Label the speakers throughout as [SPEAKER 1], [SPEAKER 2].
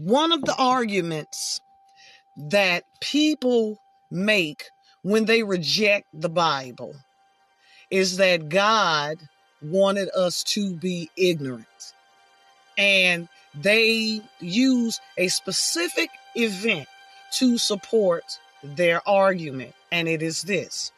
[SPEAKER 1] One of the arguments that people make when they reject the Bible is that God wanted us to be ignorant. And they use a specific event to support their argument. And it is this.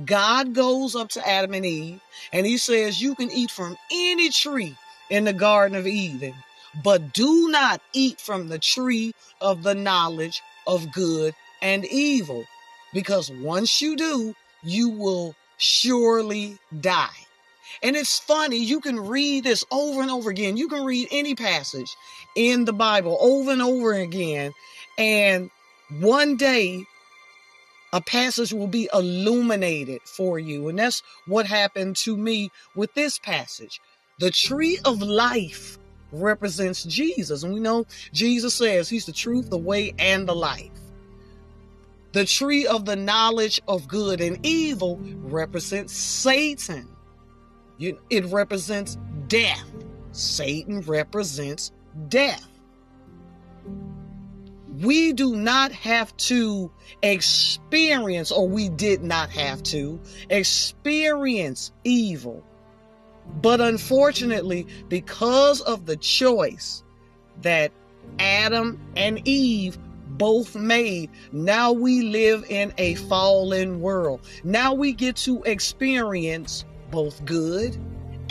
[SPEAKER 1] God goes up to Adam and Eve and he says, you can eat from any tree in the Garden of Eden, but do not eat from the tree of the knowledge of good and evil, because once you do, you will surely die. And it's funny, you can read this over and over again. You can read any passage in the Bible over and over again, and one day a passage will be illuminated for you. And that's what happened to me with this passage. The tree of life represents Jesus. And we know Jesus says he's the truth, the way, and the life. The tree of the knowledge of good and evil represents Satan. It represents death. Satan represents death. We do not have to experience, or we did not have to experience evil. But unfortunately, because of the choice that Adam and Eve both made, now we live in a fallen world. Now we get to experience both good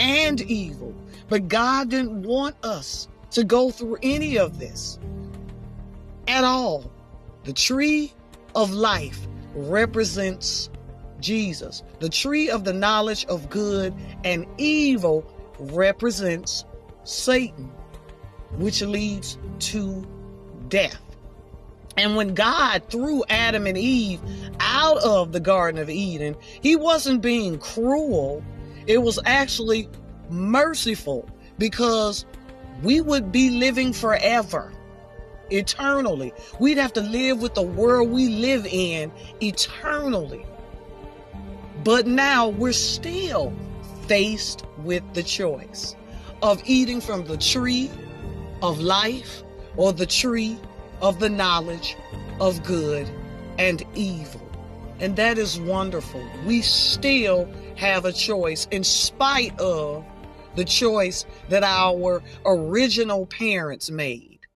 [SPEAKER 1] and evil. But God didn't want us to go through any of this at all. The tree of life represents Jesus. The tree of the knowledge of good and evil represents Satan, which leads to death. And when God threw Adam and Eve out of the Garden of Eden, he wasn't being cruel. It was actually merciful, because we would be living forever, eternally. We'd have to live with the world we live in eternally. But now we're still faced with the choice of eating from the tree of life or the tree of the knowledge of good and evil. And that is wonderful. We still have a choice in spite of the choice that our original parents made.